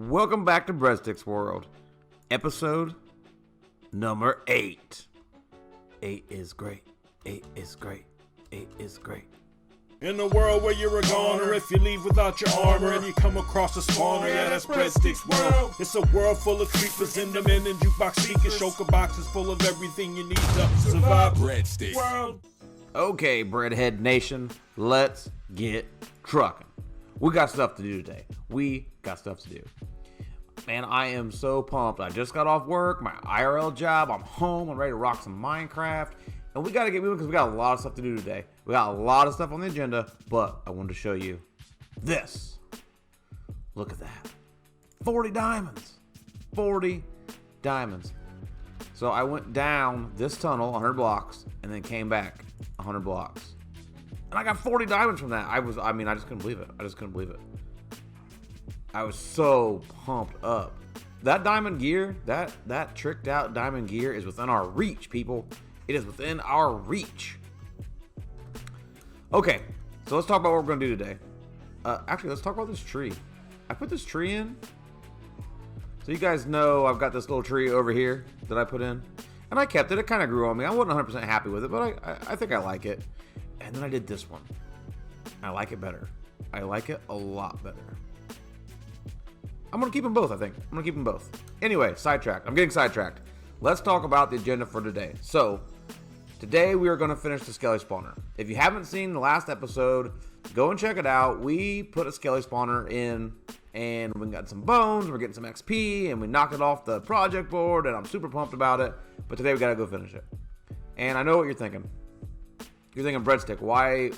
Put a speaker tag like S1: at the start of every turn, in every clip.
S1: Welcome back to Breadstick's World, episode number 8. 8 is great. 8 is great. 8 is great.
S2: In a world where you're a goner, if you leave without your armor and you come across a spawner, yeah, that's Breadstick's World. It's a world full of creepers, endermen, and jukebox speakers, shulker boxes full of everything you need to survive. Breadstick World.
S1: Okay, Breadhead Nation, let's get trucking. We got stuff to do today. Man, I am so pumped. I just got off work, my IRL job. I'm home. I'm ready to rock some Minecraft. And we got to get moving because we got a lot of stuff to do today. We got a lot of stuff on the agenda, but I wanted to show you this. Look at that. 40 diamonds. 40 diamonds. So I went down this tunnel, 100 blocks, and then came back 100 blocks. And I got 40 diamonds from that. I just couldn't believe it. I was so pumped up. That diamond gear, that tricked out diamond gear is within our reach, people. It is within our reach. Okay, so let's talk about what we're going to do today. Actually, let's talk about this tree. I put this tree in. So you guys know I've got this little tree over here that I put in. And I kept it. It kind of grew on me. I wasn't 100% happy with it, but I think I like it. And then I did this one. I like it better. I like it a lot better. I'm going to keep them both, I think. I'm going to keep them both. Anyway, sidetracked. I'm getting sidetracked. Let's talk about the agenda for today. So, today we are going to finish the Skelly spawner. If you haven't seen the last episode, go and check it out. We put a Skelly spawner in, and we got some bones, we're getting some XP, and we knocked it off the project board, and I'm super pumped about it. But today we got to go finish it. And I know what you're thinking. You're thinking, Breadstick, why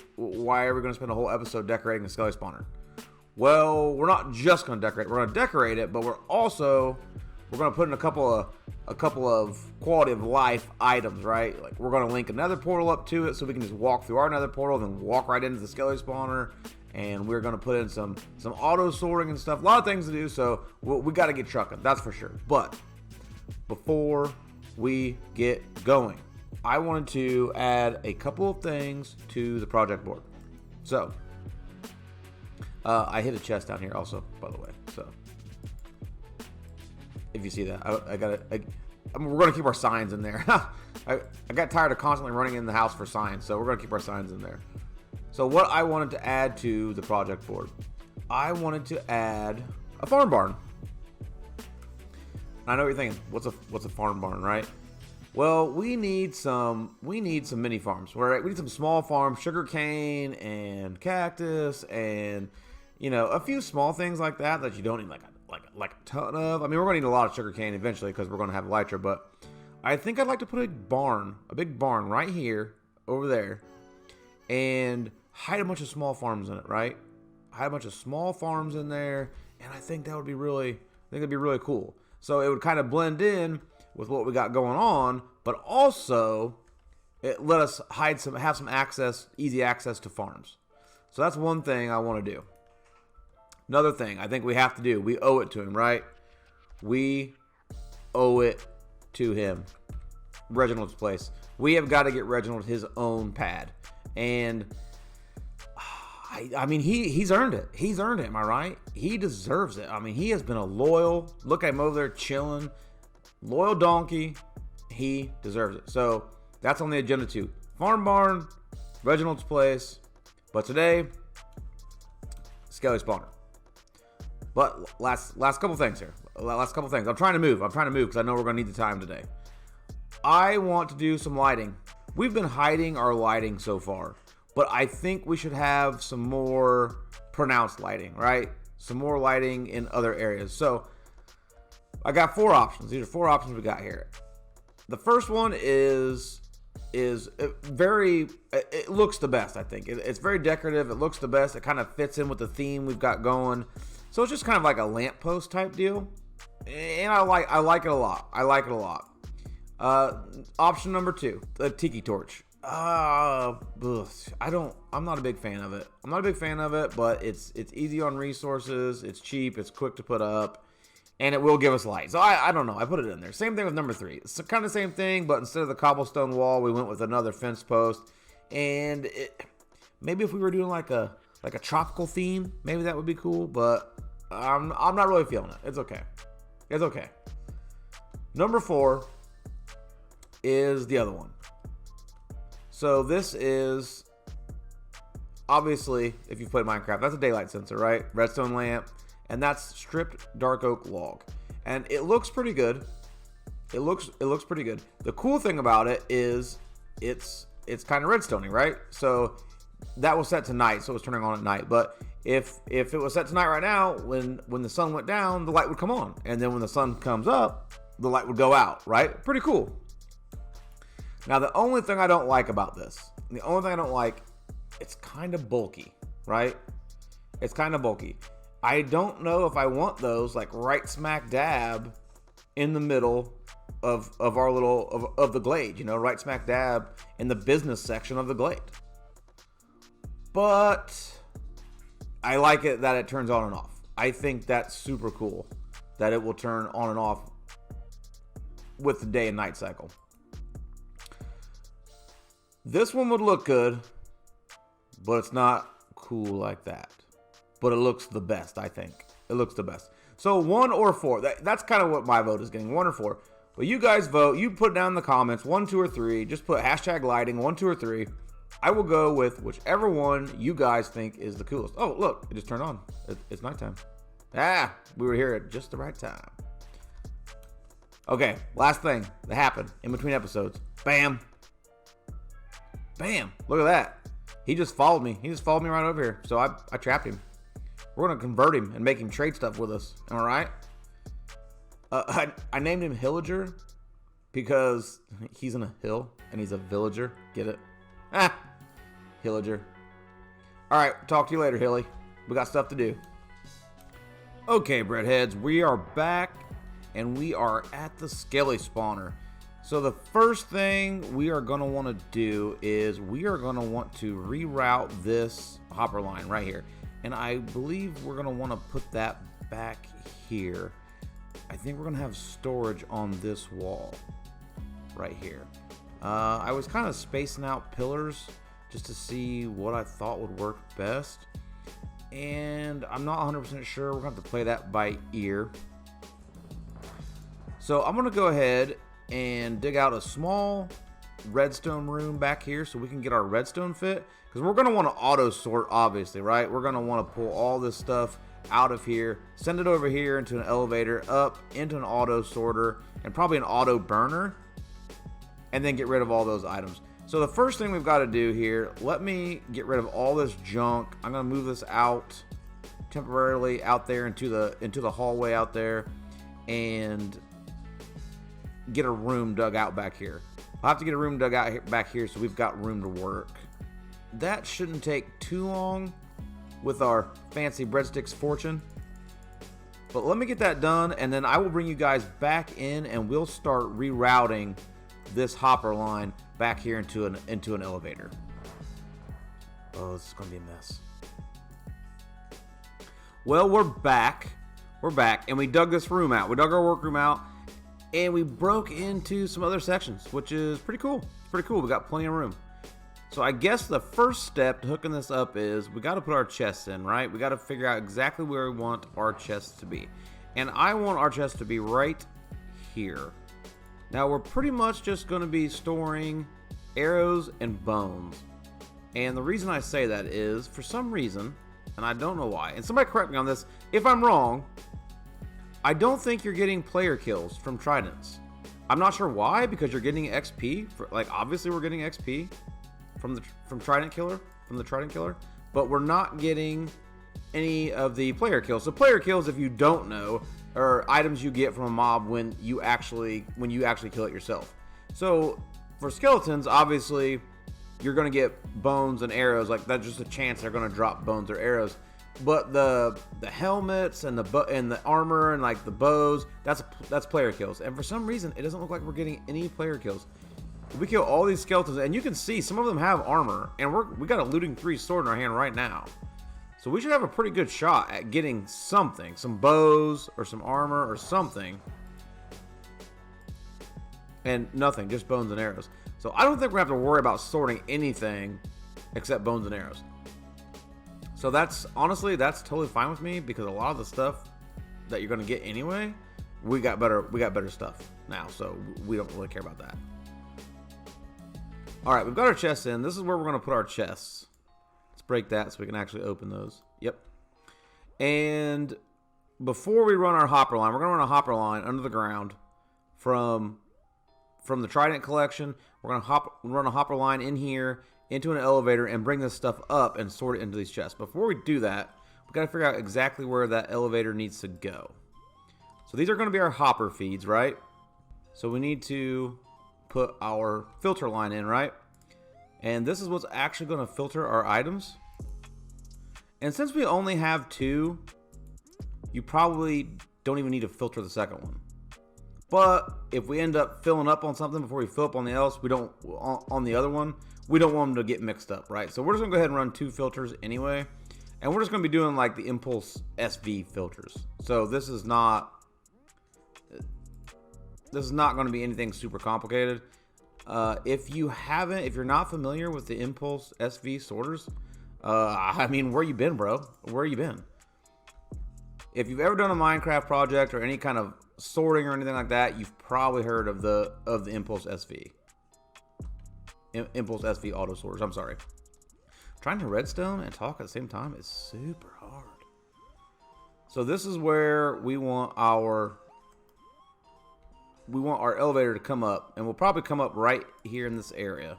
S1: are we going to spend a whole episode decorating the Skelly spawner? Well, we're not just going to decorate it. We're going to decorate it, but we're going to put in a couple of quality of life items, right? Like we're going to link a nether portal up to it so we can just walk through our nether portal and then walk right into the Skelly spawner. And we're going to put in some auto sorting and stuff. A lot of things to do, so we got to get trucking. That's for sure. But before we get going, I wanted to add a couple of things to the project board. So, I hit a chest down here also, by the way. So, if you see that, we're going to keep our signs in there. I got tired of constantly running in the house for signs, so we're going to keep our signs in there. So, what I wanted to add to the project board, I wanted to add a farm barn. I know what you're thinking. What's a farm barn, right? Well, we need some mini farms. Right? We need some small farms, sugarcane and cactus, and a few small things like that you don't need like a ton of. I mean, we're gonna need a lot of sugarcane eventually because we're gonna have elytra. But I think I'd like to put a big barn right here, over there, and hide a bunch of small farms in it. Right? Hide a bunch of small farms in there, and I think that'd be really cool. So it would kind of blend in with what we got going on, but also it let us have some easy access to farms. So that's one thing I want to do. Another thing I think we have to do, we owe it to him, right? We owe it to him. Reginald's place. We have got to get Reginald his own pad. And I mean, he's earned it. He's earned it, am I right? He deserves it. I mean, he has been a loyal, look at him over there chilling, loyal donkey. He deserves it. So that's on the agenda too. Farm barn, Reginald's place. But today, Skelly spawner. But last couple things here. Last couple things. I'm trying to move because I know we're going to need the time today. I want to do some lighting. We've been hiding our lighting so far. But I think we should have some more pronounced lighting, right? Some more lighting in other areas. So I got 4 options. These are 4 options we got here. The first one is very, it looks the best, I think. It's very decorative. It looks the best. It kind of fits in with the theme we've got going. So it's just kind of like a lamppost type deal. And I like it a lot. Option number 2, the tiki torch. I'm not a big fan of it. But it's easy on resources. It's cheap. It's quick to put up. And it will give us light. So I don't know. I put it in there. Same thing with number 3. It's kind of the same thing, but instead of the cobblestone wall, we went with another fence post. And maybe if we were doing like a tropical theme, maybe that would be cool. But I'm not really feeling it. It's okay. It's okay. Number 4 is the other one. So this is, obviously, if you've played Minecraft, that's a daylight sensor, right? Redstone lamp, and that's stripped dark oak log. And it looks pretty good. It looks pretty good. The cool thing about it is it's kind of redstone-y, right? So that was set to night, so it was turning on at night. But if it was set to night right now, when the sun went down, the light would come on. And then when the sun comes up, the light would go out, right? Pretty cool. Now, the only thing I don't like about this, it's kind of bulky, right? It's kind of bulky. I don't know if I want those like right smack dab in the middle of our little of the glade, you know, right smack dab in the business section of the glade. But I like it that it turns on and off. I think that's super cool that it will turn on and off with the day and night cycle. This one would look good, but it's not cool like that. But it looks the best, I think. It looks the best. So 1 or 4. That's kind of what my vote is getting, 1 or 4. But you guys vote. You put down in the comments 1, 2, or 3. Just put hashtag lighting 1, 2, or 3. I will go with whichever one you guys think is the coolest. Oh, look, it just turned on. It's nighttime. We were here at just the right time. Okay, last thing that happened in between episodes. Bam. Bam. Look at that. He just followed me. He just followed me right over here. So I trapped him. We're going to convert him and make him trade stuff with us. All right? I named him Hillager because he's in a hill and he's a villager. Get it? Hillager. All right. Talk to you later, Hilly. We got stuff to do. Okay, breadheads. We are back and we are at the Skelly spawner. So the first thing we are going to want to do is we are going to want to reroute this hopper line right here. And I believe we're going to want to put that back here. I think we're going to have storage on this wall right here. I was kind of spacing out pillars just to see what I thought would work best. And I'm not 100% sure. We're going to have to play that by ear. So I'm going to go ahead and dig out a small redstone room back here so we can get our redstone fit, because we're going to want to auto sort, obviously, right? We're going to want to pull all this stuff out of here, send it over here into an elevator, up into an auto sorter, and probably an auto burner, and then get rid of all those items. So the first thing we've got to do here, let me get rid of all this junk. I'm going to move this out temporarily out there into the hallway out there, and get a room dug out back here. I'll have to get a room dug out back here so we've got room to work. That shouldn't take too long with our fancy breadsticks fortune. But let me get that done, and then I will bring you guys back in and we'll start rerouting this hopper line back here into an elevator. Oh, this is going to be a mess. Well, we're back. We're back, and we dug this room out. We dug our workroom out, and we broke into some other sections, which is pretty cool. It's pretty cool. We got plenty of room. So I guess the first step to hooking this up is we got to put our chests in, right? We got to figure out exactly where we want our chests to be. And I want our chests to be right here. Now we're pretty much just going to be storing arrows and bones. And the reason I say that is, for some reason, and I don't know why, and somebody correct me on this if I'm wrong, I don't think you're getting player kills from tridents. I'm not sure why, because you're getting XP. Obviously we're getting XP from the trident killer, but we're not getting any of the player kills. So player kills, if you don't know, are items you get from a mob when you actually kill it yourself. So for skeletons, obviously you're going to get bones and arrows. Like, that's just a chance they're going to drop bones or arrows. But the helmets and the armor and like the bows, that's player kills. And for some reason, it doesn't look like we're getting any player kills. We kill all these skeletons, and you can see some of them have armor, and we got a looting 3 sword in our hand right now. So we should have a pretty good shot at getting something, some bows or some armor or something. And nothing, just bones and arrows. So I don't think we're going to have to worry about sorting anything except bones and arrows. So that's honestly, that's totally fine with me because a lot of the stuff that you're gonna get anyway, we got better stuff now, so we don't really care about that. All right, we've got our chests in. This is where we're gonna put our chests. Let's break that so we can actually open those. Yep. And before we run our hopper line, we're gonna run a hopper line under the ground from the Trident collection. We're gonna run a hopper line in here into an elevator and bring this stuff up and sort it into these chests. Before we do that, we gotta figure out exactly where that elevator needs to go. So these are gonna be our hopper feeds, right? So we need to put our filter line in, right? And this is what's actually gonna filter our items. And since we only have 2, you probably don't even need to filter the second one. But if we end up filling up on something before we fill up on the else, we don't on the other one, we don't want them to get mixed up, right? So we're just gonna go ahead and run 2 filters anyway, and we're just gonna be doing like the Impulse SV filters. So this is not gonna be anything super complicated. If you're not familiar with the Impulse SV sorters, I mean, where you been, bro? Where you been? If you've ever done a Minecraft project or any kind of sorting or anything like that, you've probably heard of the Impulse SV. Impulse SV auto sorters. I'm sorry. Trying to redstone and talk at the same time is super hard. So this is where we want our elevator to come up, and we'll probably come up right here in this area.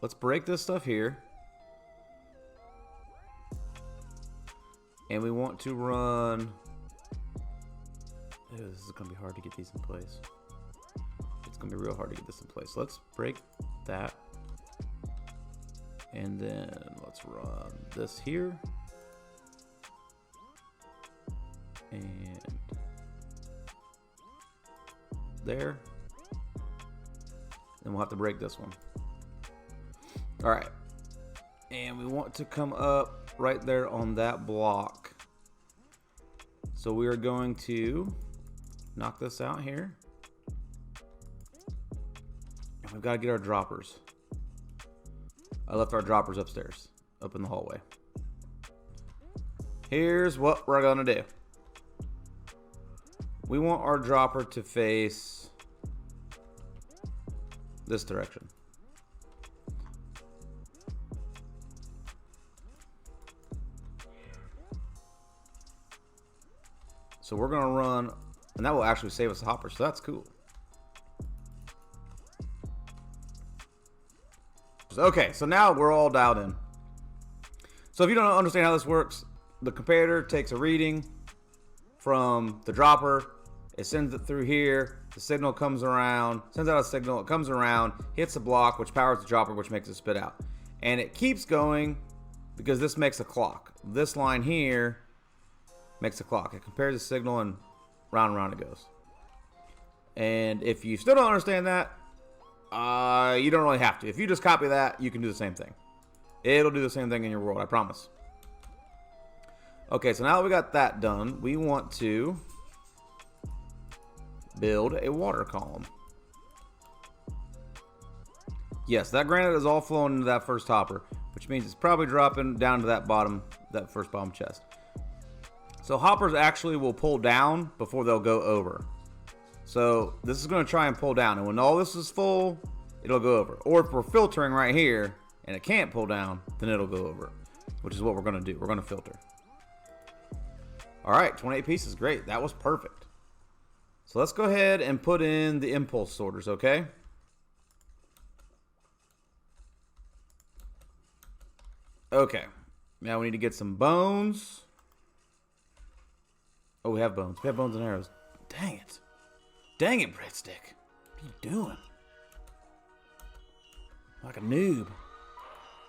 S1: Let's break this stuff here. And we want to run... Ew, this is going to be hard to get these in place. It's going to be real hard to get this in place. Let's break that. And then let's run this here. And there. Then we'll have to break this one. All right. And we want to come up right there on that block. So we are going to knock this out here. And we've got to get our droppers. I left our droppers upstairs, up in the hallway. Here's what we're going to do. We want our dropper to face this direction. So we're going to run, and that will actually save us a hopper, so that's cool. Okay, so now we're all dialed in. So if you don't understand how this works, the comparator takes a reading from the dropper, it sends it through here, the signal comes around, sends out a signal, it comes around, hits a block, which powers the dropper, which makes it spit out. And it keeps going because this makes a clock. This line here makes a clock. It compares the signal and round and round it goes. And if you still don't understand that, you don't really have to. If you just copy that, you can do the same thing. It'll do the same thing in your world, I promise. Okay, so now that we got that done, we want to build a water column. Yes, that granite is all flowing into that first hopper, which means it's probably dropping down to that first bottom chest. So hoppers actually will pull down before they'll go over. So this is going to try and pull down, and when all this is full, it'll go over. Or if we're filtering right here and it can't pull down, then it'll go over, which is what we're going to do. We're going to filter. All right, 28 pieces, great. That was perfect. So let's go ahead and put in the impulse sorters, okay? Okay, now we need to get some bones. Oh, we have bones. We have bones and arrows. Dang it. Dang it, Breadstick. What are you doing? Like a noob.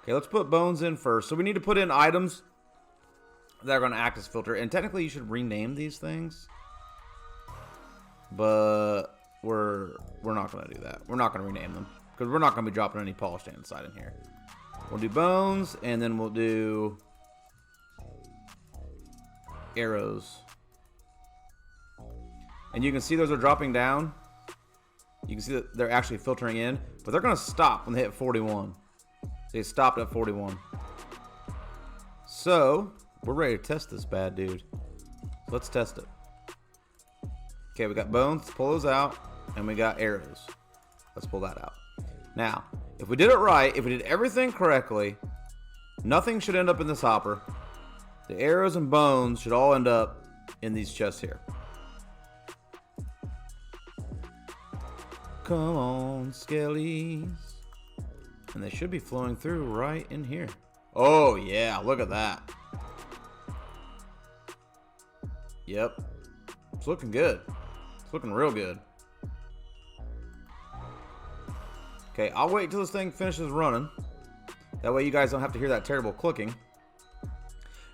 S1: Okay, let's put bones in first. So we need to put in items that are going to act as filter. And technically you should rename these things. But we're not going to do that. We're not going to rename them. Because we're not going to be dropping any polished andesite in here. We'll do bones. And then we'll do arrows. And you can see those are dropping down. You can see that they're actually filtering in. But they're going to stop when they hit 41. So they stopped at 41. So, we're ready to test this bad dude. Let's test it. Okay, we got bones. Let's pull those out. And we got arrows. Let's pull that out. Now, if we did it right, if we did everything correctly, nothing should end up in this hopper. The arrows and bones should all end up in these chests here. Come on, Skellies. And they should be flowing through right in here. Oh, yeah, look at that. Yep. It's looking good. It's looking real good. Okay, I'll wait till this thing finishes running. That way you guys don't have to hear that terrible clicking.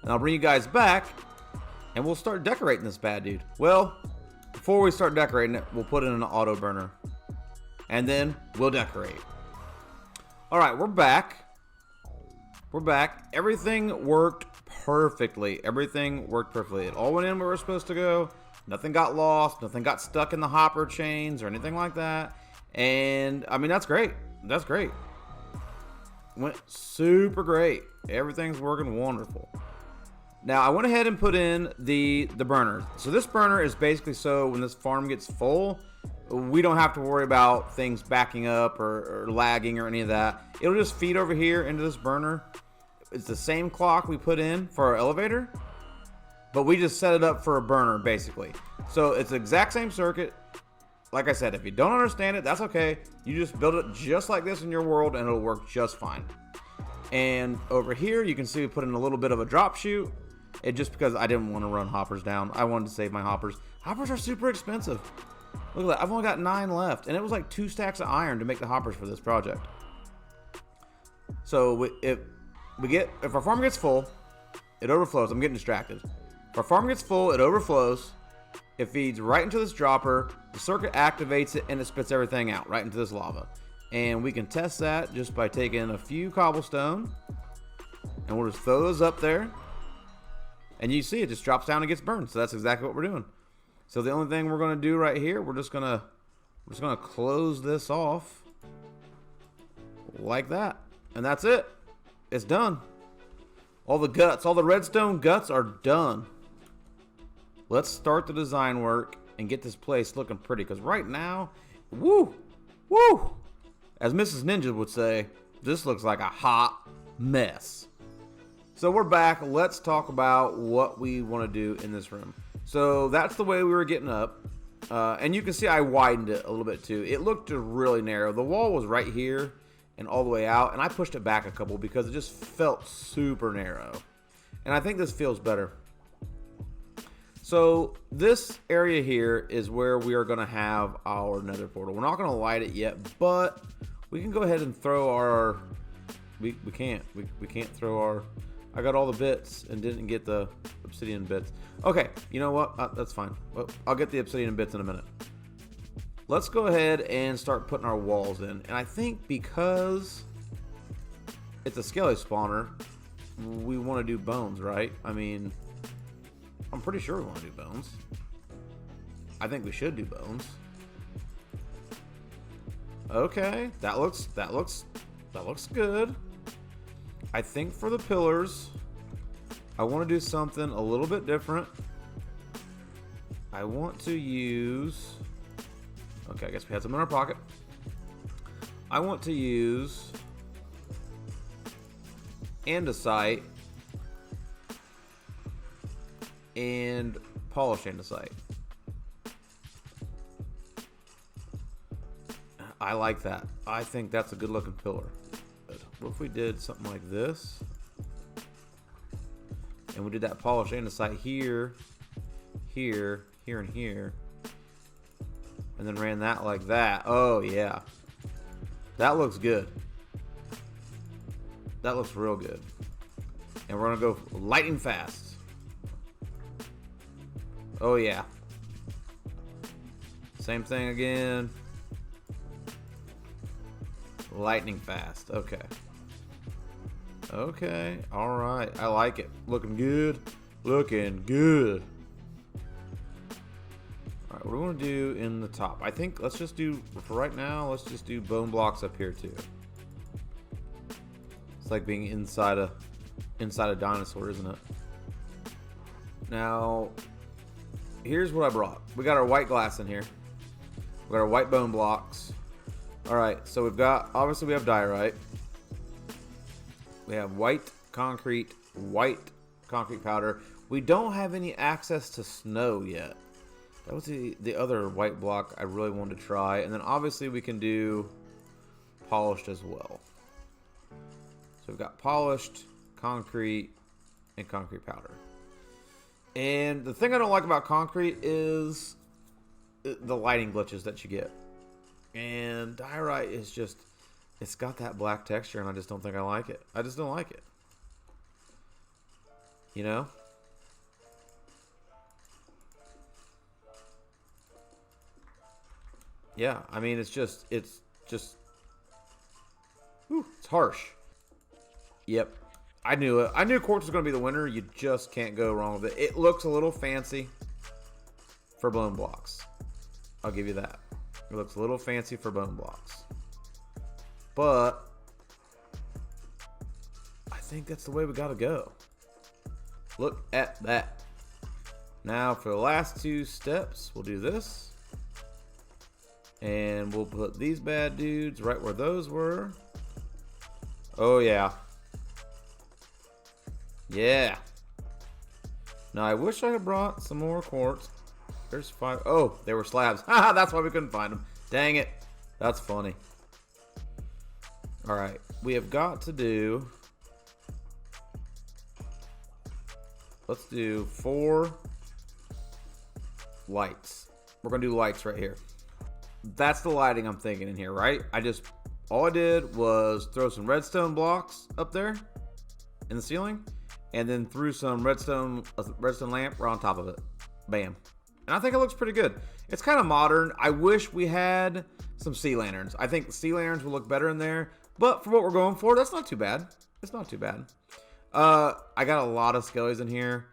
S1: And I'll bring you guys back, and we'll start decorating this bad dude. Well, before we start decorating it, we'll put it in an auto burner. And then we'll decorate. Alright, we're back. We're back. Everything worked perfectly. Everything worked perfectly. It all went in where we were supposed to go. Nothing got lost. Nothing got stuck in the hopper chains or anything like that. And, I mean, that's great. That's great. Went super great. Everything's working wonderful. Now, I went ahead and put in the burner. So this burner is basically so when this farm gets full, we don't have to worry about things backing up or lagging or any of that. It'll just feed over here into this burner. It's the same clock we put in for our elevator, but we just set it up for a burner, basically. So it's the exact same circuit. Like I said, if you don't understand it, that's okay. You just build it just like this in your world, and it'll work just fine. And over here, you can see we put in a little bit of a drop chute. It just because I didn't want to run hoppers down. I wanted to save my hoppers. Hoppers are super expensive. Look at that. I've only got 9 left, and it was like 2 stacks of iron to make the hoppers for this project. So if our farm gets full, it overflows. I'm getting distracted. If our farm gets full, it overflows. It feeds right into this dropper. The circuit activates it, and it spits everything out right into this lava. And we can test that just by taking a few cobblestone, and we'll just throw those up there. And you see it just drops down and gets burned. So that's exactly what we're doing. So the only thing we're going to do right here, we're just going to close this off like that. And that's it. It's done. All the guts, all the redstone guts are done. Let's start the design work and get this place looking pretty. Because right now, woo, as Mrs. Ninja would say, this looks like a hot mess. So we're back. Let's talk about what we want to do in this room. So that's the way we were getting up. And you can see I widened it a little bit too. It looked really narrow. The wall was right here and all the way out. And I pushed it back a couple because it just felt super narrow. And I think this feels better. So this area here is where we are going to have our nether portal. We're not going to light it yet, but we can go ahead and throw our... We can't throw our... I got all the bits and didn't get the obsidian bits. Okay, you know what? That's fine. Well, I'll get the obsidian bits in a minute. Let's go ahead and start putting our walls in. And I think because it's a Skelly spawner, we want to do bones, right? I mean, I'm pretty sure we want to do bones. I think we should do bones. Okay, that looks good. I think for the pillars, I want to do something a little bit different. I want to use... Okay, I guess we had some in our pocket. I want to use andesite and polished andesite. I like that. I think that's a good looking pillar. What if we did something like this? And we did that polished andesite here, here, here, and here. And then ran that like that. Oh, yeah. That looks good. That looks real good. And we're going to go lightning fast. Oh, yeah. Same thing again. Lightning fast. Okay. Okay. All right. I like it. Looking good. Looking good. All right. What do we want to do in the top? I think let's just do, for right now, let's just do bone blocks up here too. It's like being inside a inside a dinosaur, isn't it? Now, here's what I brought. We got our white glass in here. We got our white bone blocks. Alright, so we've got, obviously we have diorite. We have white concrete powder. We don't have any access to snow yet. That was the other white block I really wanted to try. And then obviously we can do polished as well. So we've got polished, concrete, and concrete powder. And the thing I don't like about concrete is the lighting glitches that you get. And diorite is just, it's got that black texture and I just don't think I like it. I just don't like it. You know? Yeah, I mean, it's just, whew, it's harsh. Yep. I knew it. I knew quartz was going to be the winner. You just can't go wrong with it. It looks a little fancy for bone blocks. I'll give you that. It looks a little fancy for bone blocks. But I think that's the way we got to go. Look at that. Now for the last two steps, we'll do this. And we'll put these bad dudes right where those were. Oh, yeah. Yeah. Now, I wish I had brought some more quartz. There's 5. Oh, they were slabs. Haha, that's why we couldn't find them. Dang it. That's funny. All right. We have got to do... Let's do 4 lights. We're going to do lights right here. That's the lighting I'm thinking in here, right? All I did was throw some redstone blocks up there in the ceiling, and then threw some redstone lamp right on top of it. Bam. And I think it looks pretty good. It's kind of modern. I wish we had some sea lanterns. I think sea lanterns will look better in there, but for what we're going for, that's not too bad. It's not too bad. I got a lot of skellies in here.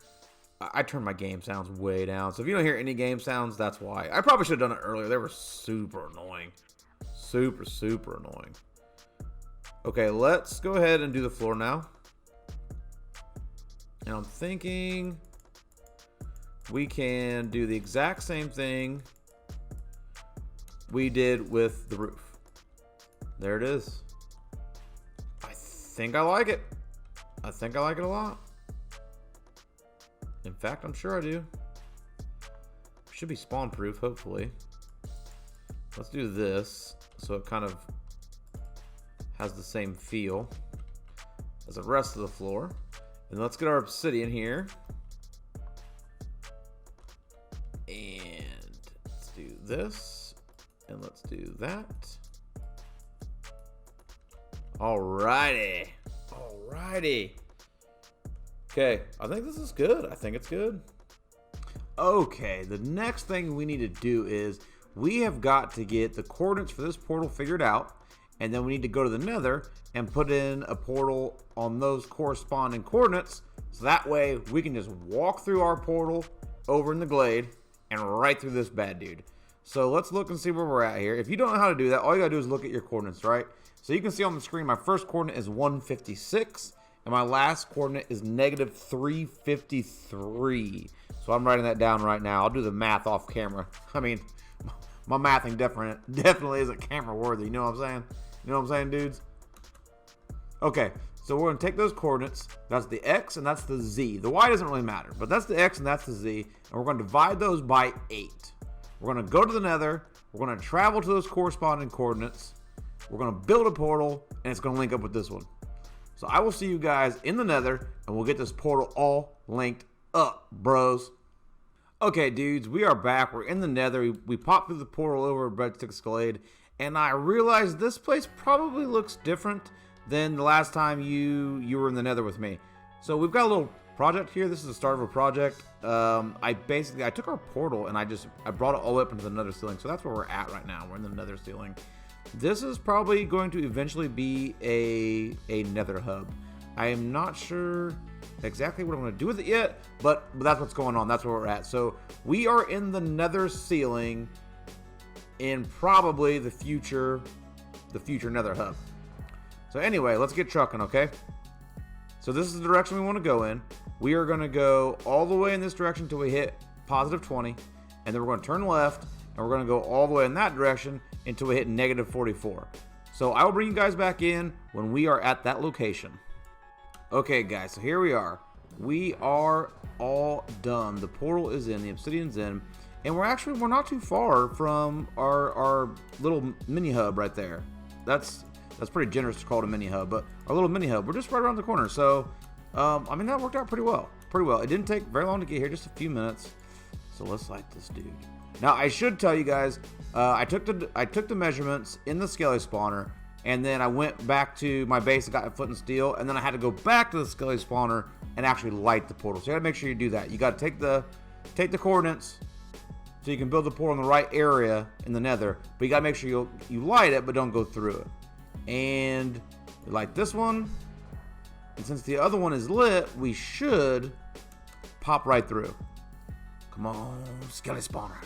S1: I turned my game sounds way down. So if you don't hear any game sounds, that's why. I probably should have done it earlier. They were super annoying. Super, super annoying. Okay, let's go ahead and do the floor now. And I'm thinking we can do the exact same thing we did with the roof. There it is. I think I like it. I think I like it a lot. In fact, I'm sure I do. Should be spawn proof, hopefully. Let's do this so it kind of has the same feel as the rest of the floor. And let's get our obsidian here. And let's do this. And let's do that. Alrighty. Alrighty. Okay, I think this is good. I think it's good. Okay, the next thing we need to do is we have got to get the coordinates for this portal figured out, and then we need to go to the nether and put in a portal on those corresponding coordinates, so that way we can just walk through our portal over in the glade and right through this bad dude. So let's look and see where we're at here. If you don't know how to do that, all you gotta do is look at your coordinates, right? So you can see on the screen my first coordinate is 156. And my last coordinate is negative 353. So I'm writing that down right now. I'll do the math off camera. I mean, my mathing definitely isn't camera worthy. You know what I'm saying? You know what I'm saying, dudes? Okay, so we're going to take those coordinates. That's the X and that's the Z. The Y doesn't really matter, but that's the X and that's the Z. And we're going to divide those by 8. We're going to go to the nether. We're going to travel to those corresponding coordinates. We're going to build a portal, and it's going to link up with this one. So I will see you guys in the nether, and we'll get this portal all linked up, bros. Okay, dudes, we are back. We're in the nether. We popped through the portal over Breadstick Glade, and I realized this place probably looks different than the last time you were in the nether with me. So we've got a little project here. This is the start of a project. I took our portal, and I brought it all up into the nether ceiling. So that's where we're at right now. We're in the nether ceiling. This is probably going to eventually be a nether hub. I am not sure exactly what I'm going to do with it yet, but that's what's going on. That's where we're at. So we are in the nether ceiling in probably the future nether hub. So anyway, let's get trucking, okay? So this is the direction we want to go in. We are going to go all the way in this direction until we hit positive 20. And then we're going to turn left, and we're going to go all the way in that direction until we hit negative 44. So I will bring you guys back in when we are at that location. Okay, guys, so here we are. We are all done. The portal is in, the obsidian's in, and we're not too far from our little mini hub right there. That's pretty generous to call it a mini hub, but our little mini hub, we're just right around the corner. So, I mean, that worked out pretty well. It didn't take very long to get here, just a few minutes. So let's light this dude. Now, I should tell you guys, I took the measurements in the Skelly spawner, and then I went back to my base and got a flint and steel, and then I had to go back to the Skelly spawner and actually light the portal. So you gotta make sure you do that. You gotta take the coordinates so you can build the portal in the right area in the nether, but you gotta make sure you light it, but don't go through it. And we light this one, and since the other one is lit, we should pop right through. Come on, Skelly spawner.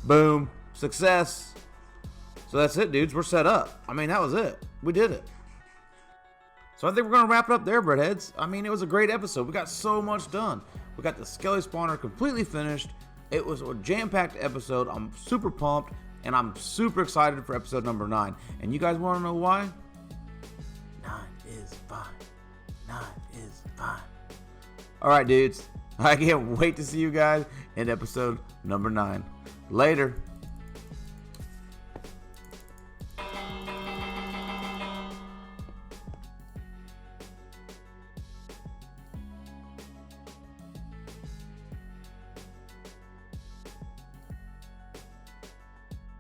S1: Boom. Success. So that's it, dudes. We're set up. I mean, that was it. We did it. So I think we're going to wrap it up there, breadheads. I mean, it was a great episode. We got so much done. We got the Skelly spawner completely finished. It was a jam-packed episode. I'm super pumped, and I'm super excited for episode number 9. And you guys want to know why? 9 is fine. 9 is fine. All right, dudes. I can't wait to see you guys in episode number 9. Later.